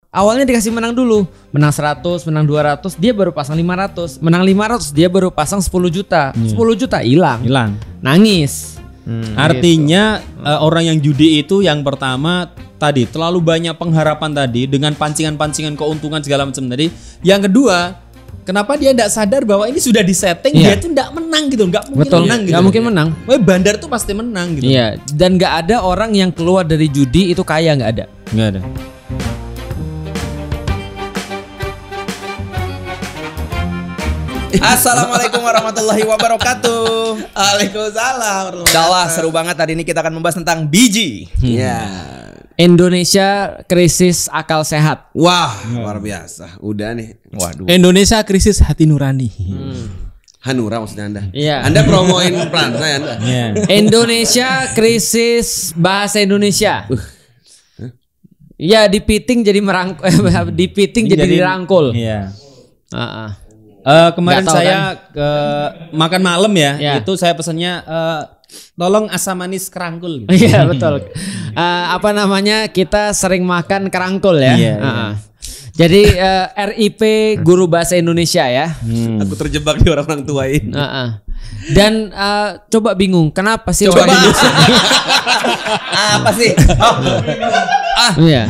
Awalnya dikasih menang dulu, menang 100, menang 200, dia baru pasang 500. Menang 500, dia baru pasang 10 juta. 10 juta hilang. Nangis. Artinya orang yang judi itu yang pertama tadi terlalu banyak pengharapan tadi dengan pancingan-pancingan keuntungan segala macam tadi. Yang kedua, kenapa dia tidak sadar bahwa ini sudah disetting, dia tuh tidak menang gitu, nggak mungkin menang gitu. Nggak mungkin menang. Bandar tuh pasti menang gitu. Iya, dan nggak ada orang yang keluar dari judi itu kaya, nggak ada. Nggak ada. Assalamualaikum warahmatullahi wabarakatuh. Waalaikumsalam. Insyaallah seru banget hari ini kita akan membahas tentang biji. Ya. Indonesia krisis akal sehat. Wah, luar biasa. Udah nih. Waduh. Indonesia krisis hati nurani. Hanura maksudnya Anda. Iya. Anda promoin plan saya Anda. Indonesia krisis bahasa Indonesia. Ya, dipiting jadi dipiting jadi dirangkul. Iya. Nggak Kemarin tahu saya ke makan malam ya, Ya. itu saya pesannya tolong asam manis kerangkul gitu. Iya, betul. Apa namanya? Kita sering makan kerangkul ya. Iya. Jadi RIP guru bahasa Indonesia ya. Aku terjebak di orang-orang tua ini. Dan coba bingung kenapa sih Coba orang Indonesia? Apa sih? Iya.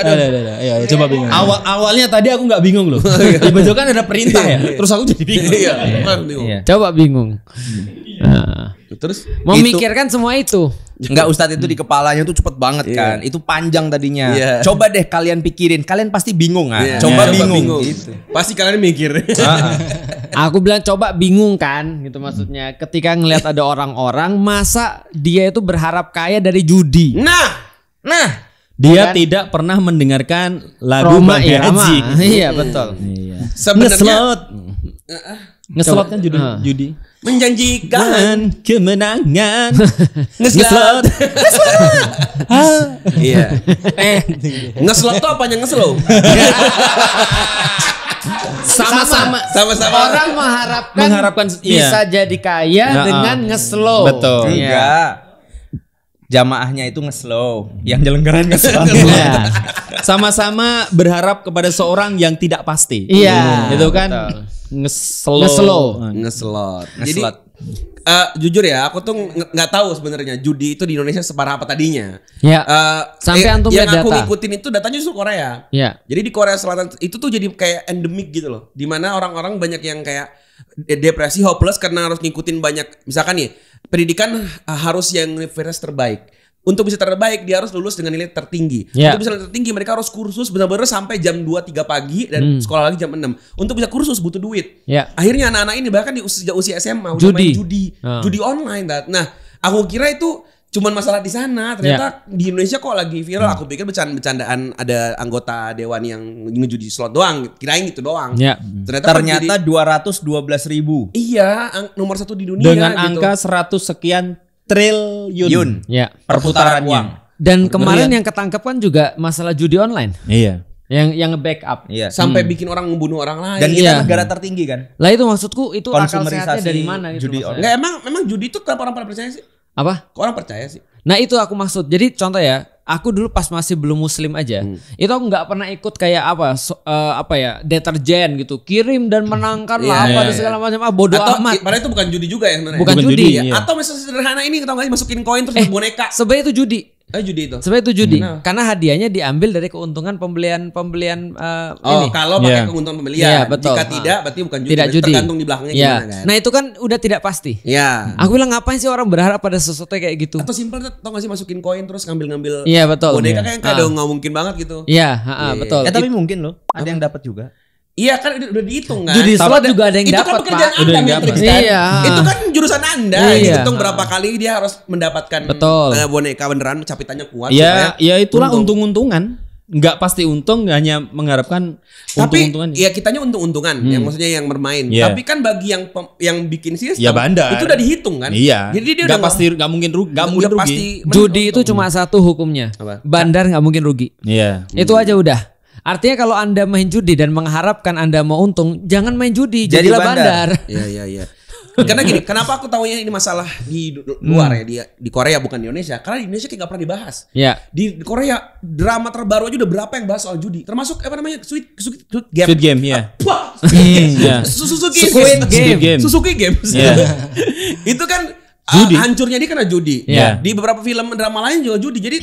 Aduh, coba bingung. Awalnya tadi aku nggak bingung loh. Tiba-tiba kan ada perintah ya, terus aku jadi bingung. Iya. Coba bingung. Terus Memikirkan semua itu. Enggak, Ustadz itu di kepalanya tuh cepet banget kan. Itu panjang tadinya. Coba deh kalian pikirin, kalian pasti bingung kan. Coba bingung. Gitu. Pasti kalian mikir. Aku bilang coba bingung kan, gitu maksudnya. Ketika ngelihat ada orang-orang, masa dia itu berharap kaya dari judi. Nah. Dia tidak pernah mendengarkan lagu Roma Bang Irama. Haji. Iya, betul. Sebenarnya Ngeslot kan judi. menjanjikan kemenangan. ngeslot. Iya. Ngeslot tuh apanya ngeslow? Sama-sama. Orang mengharapkan bisa jadi kaya dengan nge-slow. Betul. Enggak. Jamaahnya itu nge-slow, yang jelengeran nge-slow. Iya. Sama-sama berharap kepada seorang yang tidak pasti. Iya. Itu kan Nge-slow. Ngeslot. Jadi jujur ya, aku tuh nggak tahu sebenarnya judi itu di Indonesia separah apa tadinya. Ya. Sampai antum yang lihat aku data. ngikutin itu datanya justru Korea. Ya. Jadi di Korea Selatan itu tuh jadi kayak endemik gitu loh. Dimana orang-orang banyak yang kayak depresi, hopeless karena harus ngikutin banyak. Misalkan nih, pendidikan harus yang universitas terbaik. Untuk bisa terbaik dia harus lulus dengan nilai tertinggi. Ya. Untuk bisa nilai tertinggi mereka harus kursus benar-benar sampai jam 2-3 pagi dan sekolah lagi jam 6. Untuk bisa kursus butuh duit. Ya. Akhirnya anak-anak ini bahkan di usia SMA udah Judi. main judi online. Nah, aku kira itu cuman masalah di sana. Ternyata di Indonesia kok lagi viral. Aku pikir bercandaan ada anggota dewan yang ngejudi slot doang. Kirain gitu doang. Ya. Ternyata 212.000. Iya, nomor 1 di dunia dengan gitu. angka 100 sekian triliun Ya. Perputaran uang. Dan kemarin yang ketangkep kan juga masalah judi online. Iya. Yang nge-backup. Iya. Sampai bikin orang membunuh orang lain. Dan kita Iya. negara tertinggi kan. Lah itu maksudku itu akal Konsumerisasi sehatnya dari mana gitu. judi maksudnya. Enggak, emang judi itu kenapa orang pada percaya sih? Apa? Kok orang percaya sih? Nah itu aku maksud. Jadi contoh ya, aku dulu pas masih belum muslim aja, itu aku nggak pernah ikut kayak apa ya deterjen gitu, kirim dan menangkan lah apa dan segala macam. Bodoh Atau amat. padahal itu bukan judi juga ya sebenarnya. Bukan judi. Iya. Atau misalnya sederhana ini tau gak masukin koin terus boneka. Sebenarnya itu judi. Judi itu. Sebenarnya itu judi. Karena hadiahnya diambil dari keuntungan pembelian ini. Kalau pakai keuntungan pembelian. Iya, betul. Jika tidak berarti bukan judi. Tidak Berarti judi. tergantung di belakangnya Iya. gimana kan. Nah itu kan udah tidak pasti. Iya. Aku bilang ngapain sih orang berharap pada sesuatu kayak gitu? Atau simpel tau gak sih masukin koin terus ngambil-ngambil Iya betul. boneka kayak kadang nggak mungkin banget gitu. Iya, betul. Tapi mungkin loh, ada yang dapat juga. Iya kan udah dihitung kan. Judi slot juga ada yang itu dapat, kan pekerjaan Pak. Anda Udah yang Matrix dapat. kan. Iya. Itu kan jurusan Anda. Iya. Dihitung berapa kali dia harus mendapatkan Betul. Boneka beneran capitannya kuat. Ya itulah untung. untung-untungan. Nggak pasti untung, hanya mengharapkan Tapi untung-untungan. ya kitanya untung-untungan, yang maksudnya yang bermain. Iya. Tapi kan bagi yang bikin sistem, Ya bandar. itu udah dihitung kan. Iya. Jadi dia nggak udah pasti, nggak mungkin rugi. Nggak mungkin udah rugi. pasti Judi itu cuma satu hukumnya. Apa? Bandar nggak mungkin rugi. Iya. Itu aja udah. Artinya kalau Anda main judi dan mengharapkan Anda mau untung, jangan main judi, Jadi jadilah bandar. bandar. Iya. Karena gini, kenapa aku tahunya ini masalah di luar ya, di Korea bukan di Indonesia? Karena di Indonesia kayak gak pernah dibahas. Ya. Di Korea drama terbaru aja udah berapa yang bahas soal judi, termasuk apa namanya Squid Game. Squid Game ya. Wah, Iya. Squid Game. Suzuki Game. Itu kan hancurnya dia karena judi. Yeah. Di beberapa film drama lain juga judi. Jadi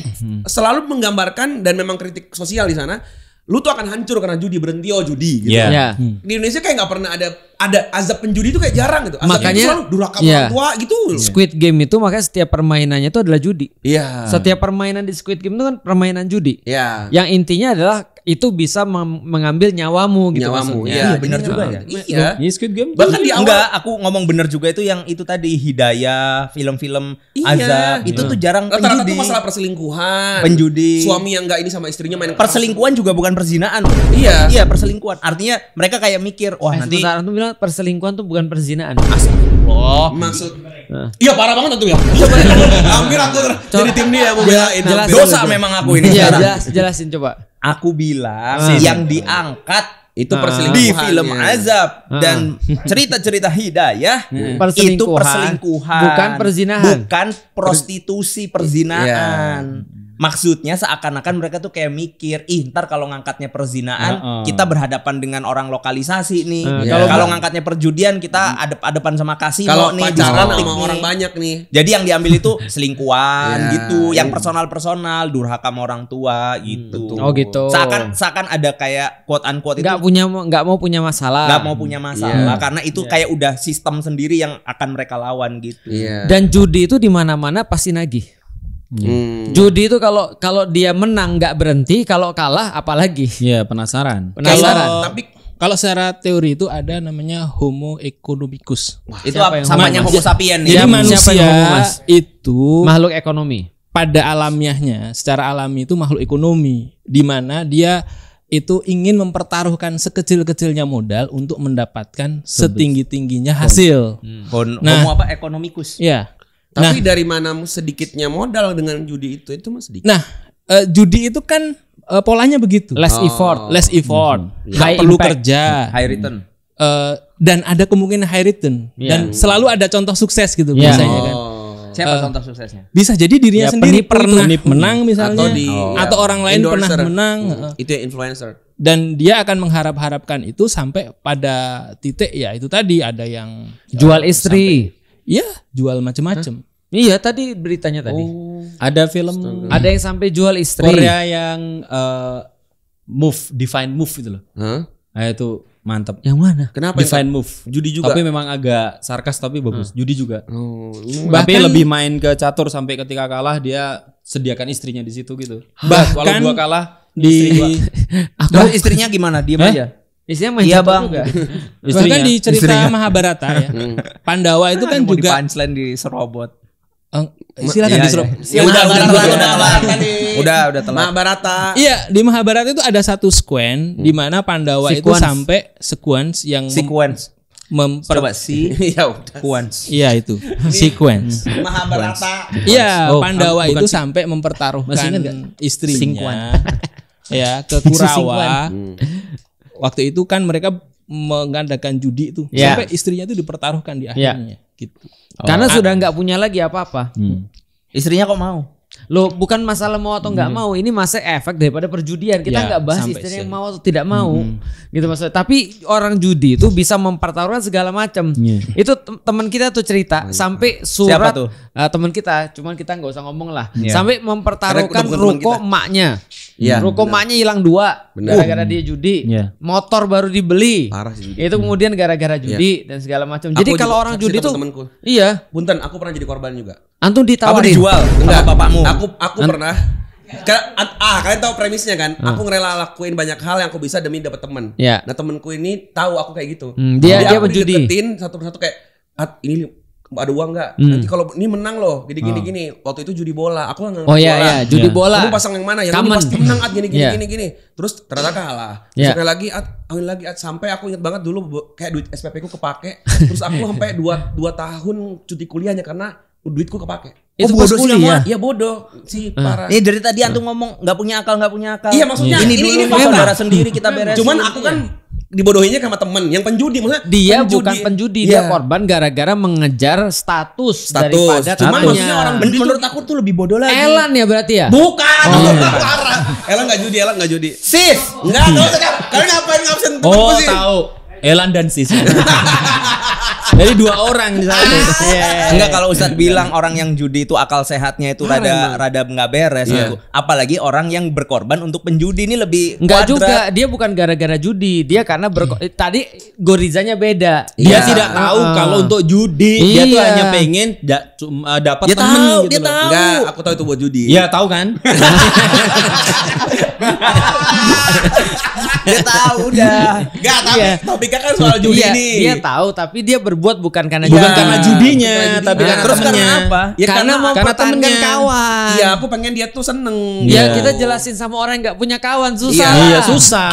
selalu menggambarkan dan memang kritik sosial di sana. Lu tuh akan hancur karena judi, berhenti judi gitu. Yeah. Di Indonesia kayak nggak pernah ada azab penjudi itu kayak jarang gitu. Azab Makanya itu selalu durhaka orang tua gitu. Squid Game itu makanya setiap permainannya itu adalah judi. Iya. Setiap permainan di Squid Game itu kan permainan judi. Iya. Yang intinya adalah itu bisa mengambil nyawamu gitu maksudnya. Iya, benar juga ya. Iya. Ini Squid Game. Bahkan di awal Enggak, aku ngomong bener juga itu yang itu tadi hidayah, film-film azab itu tuh jarang rata-rata penjudi. tuh masalah perselingkuhan. Penjudi. Suami yang enggak ini sama istrinya main Perselingkuhan juga bukan perzinaan. Iya. Iya, perselingkuhan. Artinya mereka kayak mikir, wah nanti Sementara itu bilang perselingkuhan tuh bukan perzinaan. Maksud iya parah banget tuh ya. Coba hampir aku jadi tim dia mau belain. Jelas. dosa memang aku ini Iya, sekarang. jelasin coba. Aku bilang yang diangkat itu di film azab dan cerita-cerita hidayah itu perselingkuhan, bukan perzinahan. bukan prostitusi perzinahan. Maksudnya seakan-akan mereka tuh kayak mikir, ntar kalau ngangkatnya perzinahan kita berhadapan dengan orang lokalisasi nih. Kalau ngangkatnya perjudian kita adep-adepan sama kasino kalau nih. pacaran diskotik sama nih. orang banyak nih. Jadi yang diambil itu selingkuhan Ya. gitu, yang personal-personal, durhaka sama orang tua gitu. Oh gitu. Seakan ada kayak quote unquote itu Nggak mau punya masalah. nggak mau punya masalah karena itu kayak udah sistem sendiri yang akan mereka lawan gitu. Iya. Dan judi itu di mana-mana pasti nagih. Judi itu kalau dia menang nggak berhenti, kalau kalah apalagi. Iya, penasaran. Tapi Kalau secara teori itu ada namanya Homo economicus. Itu samanya Homo sapien Jadi nih. Siapa yang ngomong, Mas? itu Makhluk ekonomi. pada alamiahnya, secara alami itu makhluk ekonomi, di mana dia itu ingin mempertaruhkan sekecil-kecilnya modal untuk mendapatkan setinggi-tingginya hasil. Homo apa ekonomikus. Ya. tapi dari mana sedikitnya modal dengan judi itu mah sedikit. Nah, judi itu kan polanya begitu. Less effort. Less effort. Nggak High perlu impact. kerja. High return. Dan ada kemungkinan high return. Dan selalu ada contoh sukses gitu biasanya kan. Siapa contoh suksesnya? Bisa jadi dirinya sendiri pernah menang misalnya atau orang lain pernah endorser. menang. Itu ya influencer. Dan dia akan mengharap-harapkan itu sampai pada titik ya itu tadi ada yang Jual istri. ya jual macam-macam. Iya tadi beritanya tadi. Ada film Ada yang sampai jual istri. Korea yang Define Move itu loh. Hah? Nah itu mantap. Yang mana? Kenapa? Define Move. Judi juga. Tapi memang agak sarkas tapi bagus. Judi juga. Tapi Bahkan- lebih main ke catur sampai ketika kalah dia sediakan istrinya di situ gitu. Bahkan Walau gua kalah di Terus istrinya gimana? Diem aja. Isinya main Iya, catur Bang. juga. bahkan di cerita Mahabharata ya. Pandawa itu kan Mau di juga punchline di serobot. silakan diserop. Udah telat. Mahabharata. Iya, di Mahabharata itu ada satu sequence di mana Pandawa itu Sequence. sampai sequence yang Sequence. Coba Ya udah. sequence. Iya itu, sequence. Mahabharata. Iya, Oh, Pandawa bukan itu sampai mempertaruhkan Masih ingat nggak? istrinya. Ya, ke Kurawa. Waktu itu kan mereka mengadakan judi itu Ya. sampai istrinya itu dipertaruhkan di akhirnya gitu. Karena sudah nggak punya lagi apa-apa. Istrinya kok mau? Loh bukan masalah mau atau nggak mau, ini masa efek daripada perjudian. Kita Ya, nggak bahas sampai istrinya yang sih. mau atau tidak mau, gitu maksudnya. Tapi orang judi itu bisa mempertaruhkan segala macam. Itu teman kita tuh cerita sampai surat tuh? Teman kita, cuman kita nggak usah ngomong lah. Iya. Sampai mempertaruhkan Karena udah bukan teman ruko kita. emaknya. Iya, Ruko emaknya hilang 2 gara-gara dia judi. Iya. Motor baru dibeli. Parah sih judi. Itu kemudian gara-gara judi dan segala macam. Jadi Aku kalau juga orang saksi judi tuh teman-temanku. iya, Punten, aku pernah jadi korban juga. antum Kamu ditawarin. dijual Enggak, sama bapakmu. Aku pernah. Kalian tahu premisnya kan? Aku ngerela lakuin banyak hal yang aku bisa demi dapat teman. Ya. Nah temanku ini tahu aku kayak gitu. Dia Jadi aku penjudi. dideketin satu persatu kayak, ini ada uang nggak? Nanti kalau ini menang loh, gini. Waktu itu judi bola, aku nggak ngerti Oh iya bola. iya, judi bola. Kamu pasang yang mana? Yang ini Kamen. pasti menang gini Iya. gini. Terus ternyata kalah. Iya. Sekali lagi awin lagi sampai aku ingat banget dulu kayak duit SPP ku kepake. Terus aku sampai 2 tahun cuti kuliahnya karena duitku kepake. Itu bodoh pas sih kuliah. Iya bodoh sih parah. Ini dari tadi antum ngomong nggak punya akal. Iya, maksudnya ini ini dulu fakta. saudara sendiri kita beresin. Cuman aku kan dibodohinya sama temen yang penjudi, maksudnya Dia bukan penjudi, dia korban gara-gara mengejar status daripada Cuman temannya. maksudnya orang Menurut aku tuh lebih bodoh lagi. Elan ya berarti ya? Bukan. Parah. Elan enggak judi. Sis, enggak tahu saja. Kalian ngapain ngabsen temanku Oh, sih? tahu. Elan dan Sis. Jadi 2 orang di sana. Enggak, kalau Ustadz bilang orang yang judi itu akal sehatnya itu rada nggak beres gitu. Apalagi orang yang berkorban untuk penjudi ini lebih Enggak kuadrat. juga, dia bukan gara-gara judi, dia karena tadi gorizanya beda. Dia tidak tahu kalau untuk judi dia tuh hanya pengen dapat Dia temen tahu, gitu dia loh. tahu. Enggak, aku tahu itu buat judi. Iya tahu kan? Dia tahu udah. Enggak, tapi Iya. topiknya kan soal judi nih. Dia tahu tapi dia berbuat bukan karena Bukan judi. karena judinya, tapi Nah, karena terus temennya. karena apa? Ya karena mau karena mempertahankan temennya. kawan. Iya, aku pengen dia tuh seneng. Ya kita jelasin sama orang yang nggak punya kawan susah. Iya susah.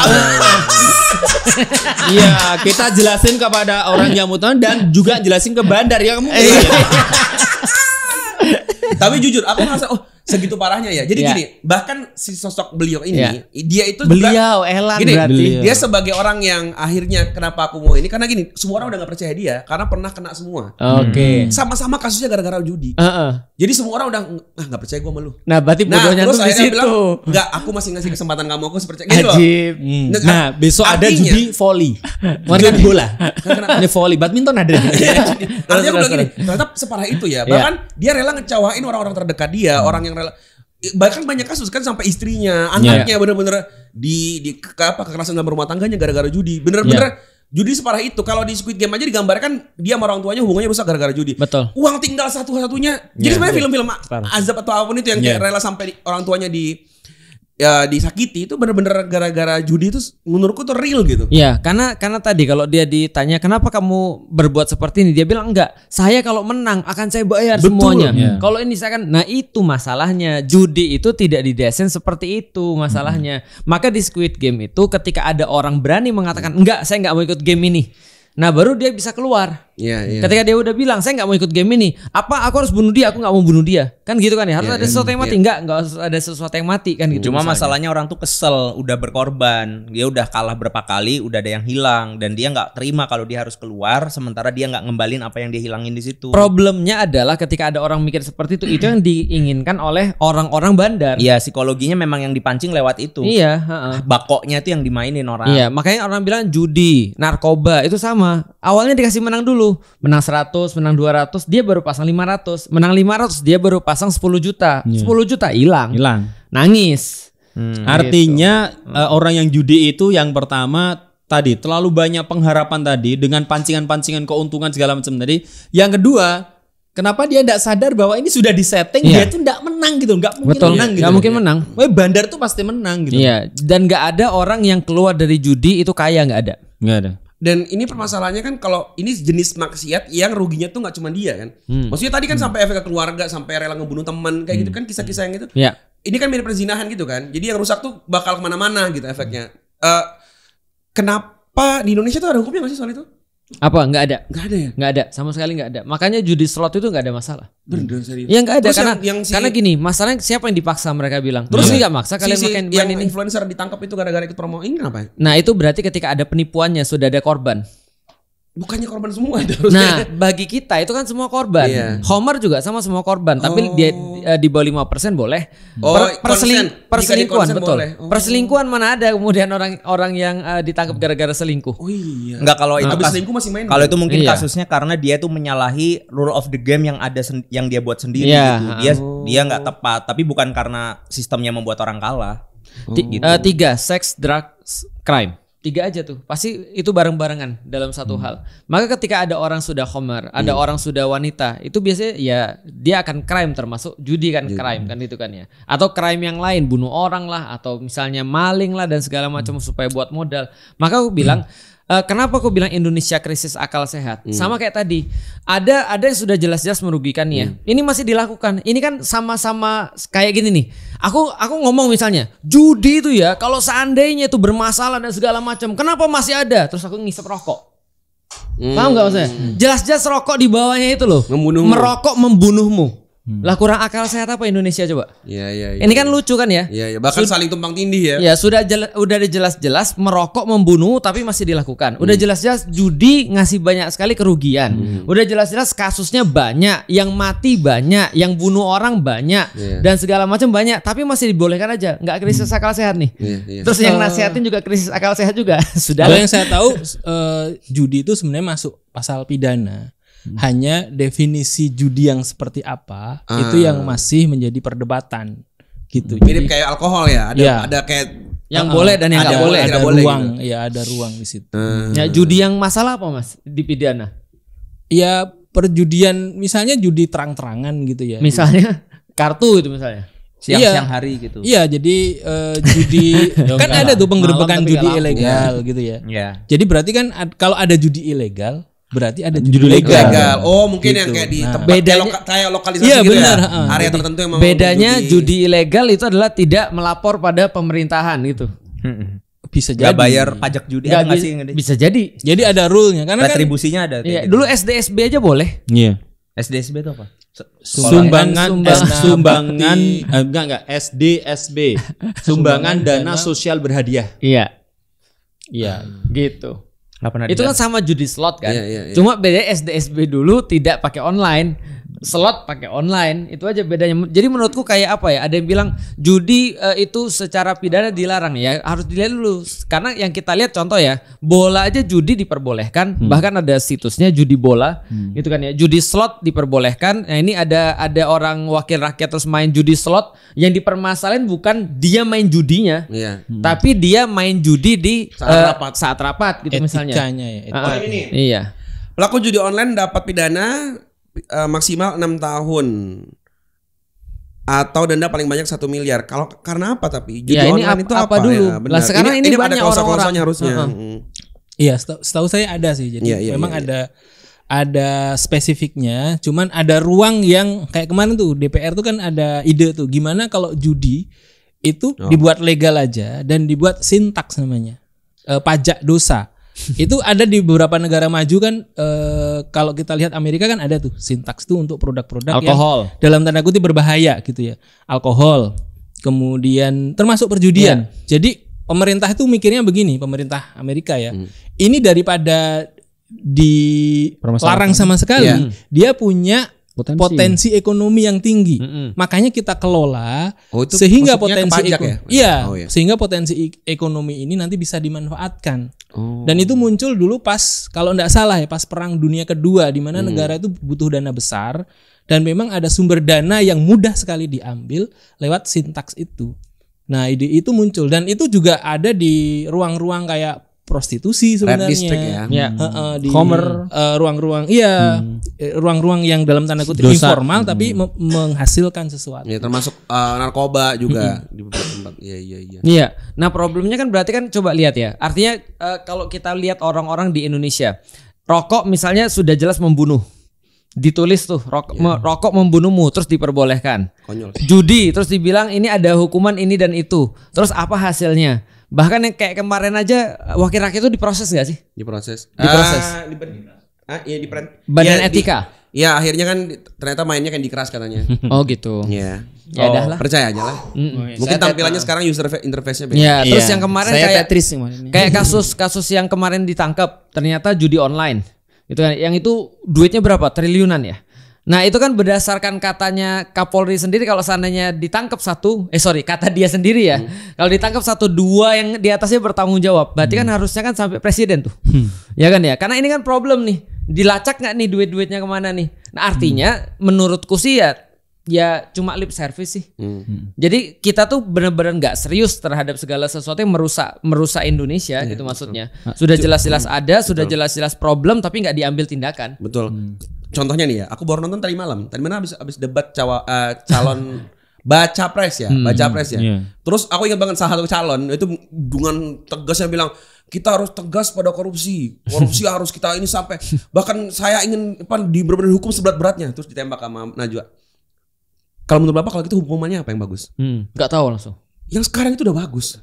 Iya kita jelasin kepada orang yang mutan dan juga jelasin ke bandar ya kamu. Tapi jujur, aku merasa segitu parahnya ya. Jadi Iya. gini, bahkan si sosok beliau ini, Iya. dia itu Beliau Elan gini, berarti. dia sebagai orang yang akhirnya kenapa aku mau ini karena gini, semua orang udah gak percaya dia karena pernah kena semua. Oke. Sama-sama kasusnya gara-gara judi. Heeh. Jadi semua orang udah nggak percaya gue sama lu. Nah, berarti bodohnya terus tuh di akhirnya situ. bilang, enggak, aku masih ngasih kesempatan kamu, aku percaya gitu loh. Ajib. Nah besok ada Artinya- judi volley. Bukan bola. Ini volley, badminton ada. Artinya aku bilang gini, ternyata separah itu ya. Bahkan dia rela ngecewain orang-orang terdekat dia, orang yang rela. Bahkan banyak kasus kan sampai istrinya, anaknya bener-bener kekerasan dalam rumah tangganya gara-gara judi. Bener-bener judi separah itu. Kalau di Squid Game aja digambarkan dia sama orang tuanya hubungannya rusak gara-gara judi. Betul. Uang tinggal satu-satunya. Jadi sebenarnya film-film azab atau apapun itu yang kayak rela sampai orang tuanya disakiti itu bener-bener gara-gara judi itu menurutku tuh real gitu. Iya, karena tadi kalau dia ditanya kenapa kamu berbuat seperti ini, dia bilang enggak. Saya kalau menang akan saya bayar semuanya. Kalau ini saya kan, nah itu masalahnya. Judi itu tidak didesain seperti itu masalahnya. Maka di Squid Game itu ketika ada orang berani mengatakan enggak, saya enggak mau ikut game ini. Nah baru dia bisa keluar. Iya. Ketika dia udah bilang saya nggak mau ikut game ini, apa aku harus bunuh dia? Aku nggak mau bunuh dia, kan gitu kan ya? Harus ada sesuatu yang mati, nggak harus ada sesuatu yang mati kan gitu. Cuma misalnya. masalahnya orang tuh kesel, udah berkorban, dia udah kalah berapa kali, udah ada yang hilang dan dia nggak terima kalau dia harus keluar, sementara dia nggak ngembalin apa yang dia hilangin di situ. Problemnya adalah ketika ada orang mikir seperti itu yang diinginkan oleh orang-orang bandar. Iya, psikologinya memang yang dipancing lewat itu. Iya. Bakoknya itu yang dimainin orang. Iya, makanya orang bilang judi, narkoba itu sama. Awalnya dikasih menang dulu, menang 100, menang 200, dia baru pasang 500, menang 500, dia baru pasang 10 juta, 10 juta hilang, nangis. Artinya orang yang judi itu yang pertama tadi terlalu banyak pengharapan tadi dengan pancingan-pancingan keuntungan segala macam tadi. Yang kedua, kenapa dia tidak sadar bahwa ini sudah disetting, dia tuh tidak menang gitu, nggak mungkin Betul, menang gitu. nggak mungkin menang. Wah, bandar tuh pasti menang gitu. Iya, dan nggak ada orang yang keluar dari judi itu kaya, nggak ada. Nggak ada. Dan ini permasalahannya kan kalau ini jenis maksiat yang ruginya tuh nggak cuma dia kan. Maksudnya tadi kan sampai efek ke keluarga, sampai rela ngebunuh teman kayak gitu kan kisah-kisah yang itu. Iya. Ini kan mirip perzinahan gitu kan. Jadi yang rusak tuh bakal kemana-mana gitu efeknya. Kenapa di Indonesia tuh ada hukumnya nggak sih soal itu? Apa? Nggak ada. Nggak ada ya? Nggak ada, sama sekali nggak ada. Makanya judi slot itu nggak ada masalah. Bener serius. Ya nggak ada Terus karena yang gini, masalahnya siapa yang dipaksa mereka bilang. Terus nggak maksa kalian main yang ini. influencer ditangkap itu gara-gara ikut promo ini kenapa? Nah itu berarti ketika ada penipuannya sudah ada korban. Bukannya korban semua itu harusnya. Nah bagi kita itu kan semua korban. Iya. Homer juga sama semua korban. Tapi dia di bawah 5% boleh. Oh, Perselingkuhan konsen betul. boleh. Oh. Perselingkuhan mana ada kemudian orang yang ditangkap gara-gara selingkuh. Oh iya. Enggak, kalau itu Habis selingkuh masih main. kalau itu mungkin Iya. kasusnya karena dia tuh menyalahi rule of the game yang ada yang dia buat sendiri Iya. gitu. Dia nggak tepat, tapi bukan karena sistemnya membuat orang kalah. 3 sex, drugs, crime. 3 aja tuh. Pasti itu bareng-barengan dalam satu hal. Maka ketika ada orang sudah homer, ada orang sudah wanita, itu biasanya ya dia akan crime, termasuk judi kan crime kan itu kan ya. Atau crime yang lain, bunuh orang lah, atau misalnya maling lah dan segala macam supaya buat modal. Maka aku bilang kenapa aku bilang Indonesia krisis akal sehat? Sama kayak tadi, ada yang sudah jelas-jelas merugikan ya. Ini masih dilakukan. Ini kan sama-sama kayak gini nih. Aku ngomong misalnya, judi itu ya, kalau seandainya itu bermasalah dan segala macam, kenapa masih ada? Terus aku ngisep rokok. Paham nggak maksudnya? Jelas-jelas rokok di bawahnya itu loh. Membunuhmu. Merokok membunuhmu. Lah kurang akal sehat apa Indonesia coba? Iya. Ini kan lucu kan ya? Iya. Bahkan saling tumpang tindih ya. Ya udah jelas-jelas merokok membunuh tapi masih dilakukan. Udah jelas-jelas judi ngasih banyak sekali kerugian. Udah jelas-jelas kasusnya banyak, yang mati banyak, yang bunuh orang banyak dan segala macam banyak, tapi masih dibolehkan aja. Nggak krisis akal sehat nih. Iya. Terus yang nasihatin juga krisis akal sehat juga. Sudah. Kalau yang saya tahu judi itu sebenarnya masuk pasal pidana. Hanya definisi judi yang seperti apa itu yang masih menjadi perdebatan gitu. Mirip kayak alkohol ya. Ada kayak yang boleh dan yang nggak boleh. Ada boleh ruang, gitu. ya ada ruang di situ. Ya judi yang masalah apa Mas di pidana? Ya perjudian misalnya judi terang-terangan gitu ya. Misalnya kartu itu misalnya. Siang-siang hari gitu. Iya, jadi judi kan ada tuh penggerbekan Malam tapi judi nggak lampu. ilegal gitu ya. Iya. Jadi berarti kan kalau ada judi ilegal berarti ada judi legal. legal. Oh, mungkin Gitu. yang kayak di Nah, tempat bedanya- kayak lokalisasi Iya, gitu benar, ya. Area Jadi, tertentu yang memang Bedanya judi ilegal itu adalah tidak melapor pada pemerintahan gitu. Bisa jadi. Gak bayar pajak judi ada nggak sih? Bisa jadi. Jadi ada rule-nya karena kan Retribusinya ada. kayak Iya, gitu. dulu SDSB aja boleh. Iya. SDSB itu apa? Sumbangan Sumbangan enggak SDSB. Sumbangan dana sosial berhadiah. Iya, Iya. gitu. Nggak pernah Itu kan dengar. sama judi slot kan. Iya. Cuma bedanya SDSB dulu tidak pakai online, slot pakai online. Itu aja bedanya. Jadi menurutku kayak apa ya? Ada yang bilang judi itu secara pidana dilarang ya. Harus dilihat dulu. Karena yang kita lihat contoh ya, bola aja judi diperbolehkan. Bahkan ada situsnya judi bola, gitu kan ya. Judi slot diperbolehkan. Nah ini ada orang wakil rakyat terus main judi slot. Yang dipermasalahin bukan dia main judinya, Iya. tapi dia main judi di saat rapat gitu misalnya. Etikanya ya. Iya. Pelaku judi online dapat pidana maksimal 6 tahun atau denda paling banyak 1 miliar. Kalau karena apa tapi judi Ya, ini online itu apa dulu? Ya, benar. Lah, sekarang ini ada banyak klausul-klausulnya orang-orang. harusnya. Iya, setahu saya ada sih. Jadi Iya, memang iya. ada spesifiknya, cuman ada ruang yang kayak kemarin tuh DPR tuh kan ada ide tuh gimana kalau judi itu dibuat legal aja dan dibuat sintaks namanya. Pajak dosa. Itu ada di beberapa negara maju kan, kalau kita lihat Amerika kan ada tuh sintaks tuh untuk produk-produk Alkohol. yang dalam tanda kutip berbahaya gitu ya. Alkohol. Kemudian termasuk perjudian. Jadi pemerintah itu mikirnya begini, pemerintah Amerika ya. Ini daripada dilarang sama sekali, dia punya potensi ekonomi yang tinggi. Makanya kita kelola Oh, itu sehingga maksudnya potensi ke pajak ya? iya, Oh, iya. sehingga potensi ekonomi ini nanti bisa dimanfaatkan. Oh. Dan itu muncul dulu pas kalau enggak salah ya pas Perang Dunia Kedua di mana negara itu butuh dana besar dan memang ada sumber dana yang mudah sekali diambil lewat sintaks itu. Nah, ide itu muncul dan itu juga ada di ruang-ruang kayak prostitusi sebenarnya. Red district ya. Ya. Di ruang-ruang ruang-ruang yang dalam tanda kutip informal tapi menghasilkan sesuatu. Ya termasuk narkoba juga di beberapa tempat. Iya. Iya. Nah problemnya kan berarti kan coba lihat ya. Artinya kalau kita lihat orang-orang di Indonesia, rokok misalnya sudah jelas membunuh. Ditulis tuh rokok membunuhmu terus diperbolehkan. Konyol. Judi terus dibilang ini ada hukuman ini dan itu. Terus apa hasilnya? Bahkan yang kayak kemarin aja wakil rakyat itu diproses gak sih? Diproses. Iya, Iya Badan etika. Iya akhirnya kan ternyata mainnya kan dikeras katanya. Oh gitu. Iya. Ya dah lah. Percaya aja lah. Mungkin tampilannya sekarang user interface-nya beda. Ya, terus yang kemarin Saya kayak Tetris kemarin ini. kayak kasus yang kemarin ditangkap ternyata judi online. Itu kan yang itu duitnya berapa? Triliunan ya. Nah, itu kan berdasarkan katanya Kapolri sendiri kalau seandainya ditangkap kata dia sendiri ya. Kalau ditangkap 1, 2 yang di atasnya bertanggung jawab. Berarti kan harusnya kan sampai presiden tuh. Ya kan ya? Karena ini kan problem nih. Dilacak nggak nih duit-duitnya kemana nih? Nah, artinya menurutku sih ya cuma lip service sih. Jadi kita tuh benar-benar nggak serius terhadap segala sesuatu yang merusak Indonesia gitu maksudnya. Sudah jelas-jelas ada, sudah jelas-jelas problem tapi nggak diambil tindakan. Betul. Contohnya nih ya, aku baru nonton tadi malam. Tadi mana habis debat calon baca pres ya. Iya. Terus aku ingat banget salah satu calon itu dengan tegasnya bilang kita harus tegas pada korupsi. Korupsi harus kita ini sampai bahkan saya ingin diberi hukum seberat-beratnya. Terus ditembak sama Najwa. Kalau menurut Bapak kalau gitu hukumannya apa yang bagus? Nggak tahu langsung. Yang sekarang itu udah bagus.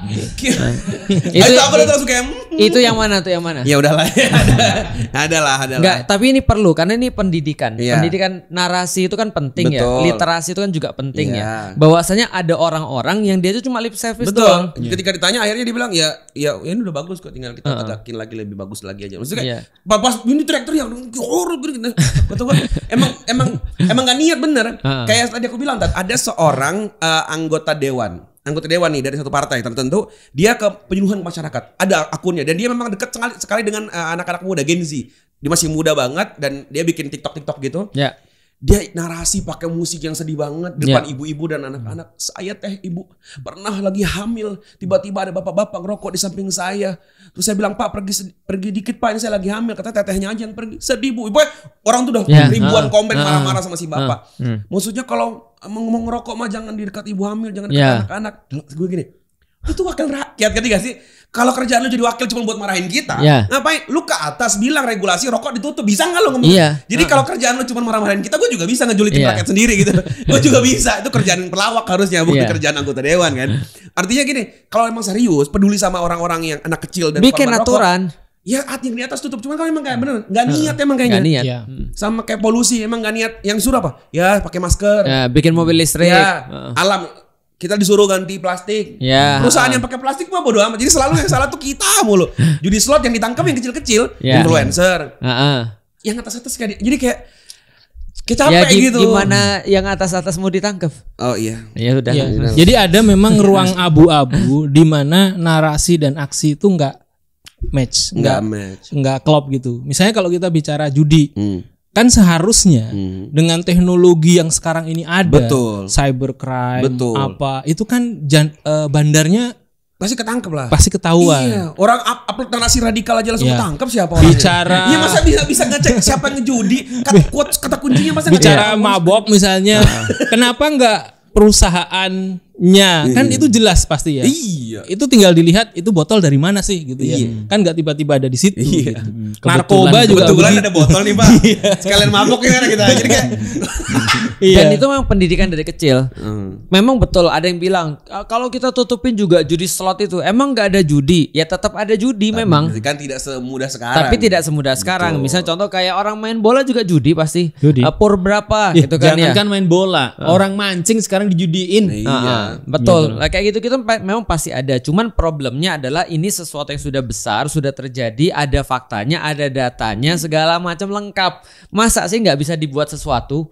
Itu aku udah langsung kayak Itu yang mana tuh, yang mana? ya udahlah. Adalah. Enggak, tapi ini perlu karena ini pendidikan. Iya. Pendidikan narasi itu kan penting Betul. ya. Literasi itu kan juga penting Iya. ya. Bahwasanya ada orang-orang yang dia itu cuma lip service doang. Betul. Ketika ditanya akhirnya dia bilang ya ini udah bagus kok, tinggal kita tagakin lagi lebih bagus lagi aja. Maksudnya Iya. kayak pas ini direktur yang gitu. Betul kan? Emang gak niat bener. Kayak tadi aku bilang ada seorang anggota dewan nih dari satu partai tertentu, dia ke penyuluhan masyarakat, ada akunnya dan dia memang dekat sekali dengan anak-anak muda Gen Z. Dia masih muda banget dan dia bikin TikTok gitu. Ya. Dia narasi pakai musik yang sedih banget depan ibu-ibu dan anak-anak. Saya ibu pernah lagi hamil, tiba-tiba ada bapak-bapak ngerokok di samping saya. Terus saya bilang, "Pak, pergi dikit Pak, ini saya lagi hamil." Kata tetehnya aja yang pergi. Sedih Bu. Orang tuh udah ribuan komen marah-marah sama si bapak. Maksudnya kalau mau ngerokok mah jangan di dekat ibu hamil, jangan dekat anak-anak. Gue gini, itu wakil rakyat kan gak sih? Kalau kerjaan lu jadi wakil cuma buat marahin kita, ngapain? Lu ke atas bilang regulasi rokok ditutup, bisa nggak lu ngomong? Jadi kalau kerjaan lu cuma marah-marahin kita, gue juga bisa ngejulitin rakyat sendiri gitu. Gue juga bisa. Itu kerjaan pelawak harusnya, bukan kerjaan anggota dewan kan. Artinya gini, kalau emang serius, peduli sama orang-orang yang anak kecil dan bikin korban aturan. Rokok, ya yang di atas tutup. Cuman kalau emang kayak bener, nggak niat emang kayaknya. Nggak niat. Sama kayak polusi, emang nggak niat. Yang suruh apa? Ya pakai masker. Ya, bikin mobil listrik. Ya, alam. Kita disuruh ganti plastik. Ya. Perusahaan yang pakai plastik mah bodo amat. Jadi selalu yang salah tuh kita mulu. Judi slot yang ditangkap yang kecil-kecil, influencer. Yang atas-atas kayak jadi kayak capek gitu. Gimana yang atas-atas mau ditangkap? Oh iya. Ya udah. Jadi ada memang ruang abu-abu di mana narasi dan aksi itu nggak match, nggak klop gitu. Misalnya kalau kita bicara judi. Kan seharusnya dengan teknologi yang sekarang ini ada, cybercrime, apa itu kan bandarnya pasti ketangkep lah, pasti ketahuan. Iya. Orang upload narasi radikal aja langsung ketangkep siapa orangnya. Bicara, iya masa bisa ngecek siapa yang ngejudi? Kata kuncinya masa bicara mabok misalnya, kenapa nggak perusahaannya kan itu jelas pasti ya. Iya. Itu tinggal dilihat itu botol dari mana sih gitu ya. Kan nggak tiba-tiba ada di situ. Gitu. Narkoba juga kebetulan ada botol nih Pak. Sekalian mabuk ya kita. Jadi kayak Dan itu memang pendidikan dari kecil. Memang betul ada yang bilang kalau kita tutupin juga judi slot itu emang nggak ada judi. Ya tetap ada judi memang. Kan tidak semudah sekarang. Tapi tidak semudah sekarang. Misalnya contoh kayak orang main bola juga judi pasti. Judi. Pur berapa gitu kan ya. Jangankan main bola, orang mancing sekarang dijudiin. Betul. Kayak gitu memang pasti ada. Cuman problemnya adalah ini sesuatu yang sudah besar, sudah terjadi, ada faktanya, ada datanya, segala macam lengkap. Masa sih nggak bisa dibuat sesuatu?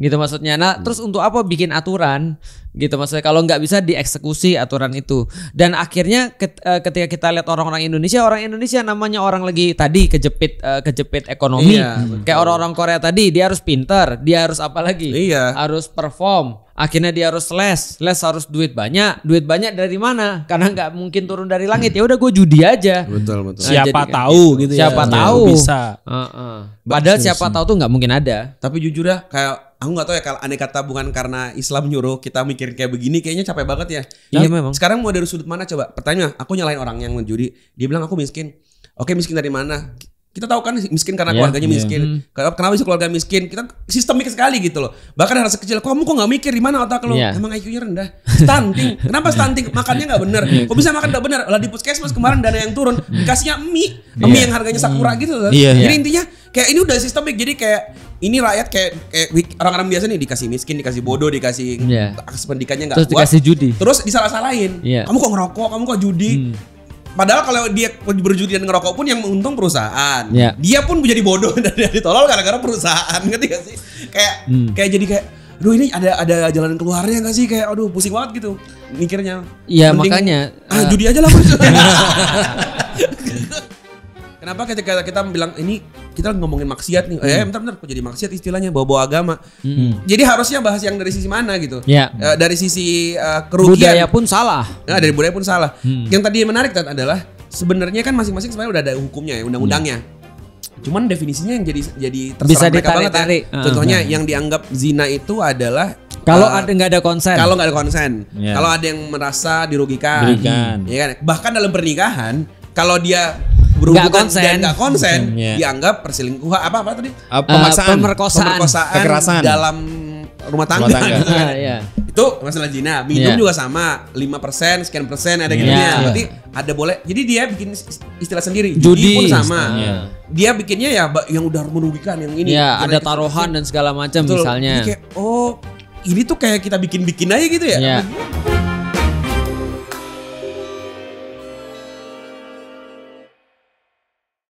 Gitu maksudnya. Nah, terus untuk apa bikin aturan? Gitu maksudnya kalau nggak bisa dieksekusi aturan itu. Dan akhirnya ketika kita lihat orang Indonesia namanya orang lagi tadi kejepit ekonomi. Kayak orang-orang Korea tadi, dia harus pinter, dia harus apa lagi? Harus perform. Akhirnya dia harus les harus duit banyak dari mana? Karena nggak mungkin turun dari langit. Ya udah gue judi aja. Betul. Siapa tahu gitu ya. Siapa tahu bisa. Padahal siapa tahu tuh nggak mungkin ada. Tapi jujur ya kayak aku nggak tahu ya kalau aneh kata bukan karena Islam nyuruh kita mikirin kayak begini kayaknya capek banget ya. Iya memang. Sekarang mau dari sudut mana coba? Pertanyaan aku nyalain orang yang menjudi. Dia bilang aku miskin. Oke miskin dari mana? Kita tahu kan miskin karena keluarganya miskin. Kenapa bisa keluarga miskin? Kita sistemik sekali gitu loh. Bahkan harus kecil. Kamu kok nggak mikir di mana otak lo? Emang IQ-nya rendah. Stunting. Kenapa stunting? Makannya nggak benar. Kok bisa makan nggak benar? Lah di puskesmas kemarin dana yang turun dikasihnya mie yang harganya sakura gitu loh. Jadi intinya kayak ini udah sistemik. Jadi kayak ini rakyat kayak orang-orang biasa nih dikasih miskin, dikasih bodoh, dikasih akses pendidikannya nggak kuat. Terus dikasih judi. Terus disalah-salahin. Kamu kok ngerokok? Kamu kok judi? Padahal kalau dia berjudi dan ngerokok pun yang untung perusahaan. Dia pun jadi bodoh dan dia ditolol gara-gara perusahaan, ngerti gak sih? Kayak jadi kayak aduh ini ada jalan keluarnya gak sih? Kayak aduh pusing banget gitu mikirnya. Iya makanya judi aja lah. Kenapa ketika kita bilang ini kita ngomongin maksiat nih, bentar kok jadi maksiat istilahnya bawa-bawa agama. Jadi harusnya bahas yang dari sisi mana gitu. Dari sisi kerugian. Budaya pun salah. Dari budaya pun salah. Yang tadi menarik adalah sebenarnya kan masing-masing sebenarnya udah ada hukumnya ya, undang-undangnya. Cuman definisinya yang jadi terserah bisa mereka banget ya. Contohnya yang dianggap zina itu adalah kalau ada nggak ada konsen. Kalau nggak ada konsen. Kalau ada yang merasa dirugikan. Ya kan? Bahkan dalam pernikahan kalau dia berhubungan dan nggak konsen dianggap perselingkuhan apa tadi pemerkosaan kekerasan dalam rumah tangga. Gitu kan. Iya. Itu masalah zina. Minum Iya. juga sama, 5%, sekian persen ada gitu Iya. Berarti ada boleh. Jadi dia bikin istilah sendiri. Judi Pun sama. Iya. Dia bikinnya ya yang udah merugikan yang ini. Ya, Yang ada itu taruhan dan segala macam Betul. misalnya. Jadi kayak ini tuh kayak kita bikin-bikin aja gitu ya. Iya.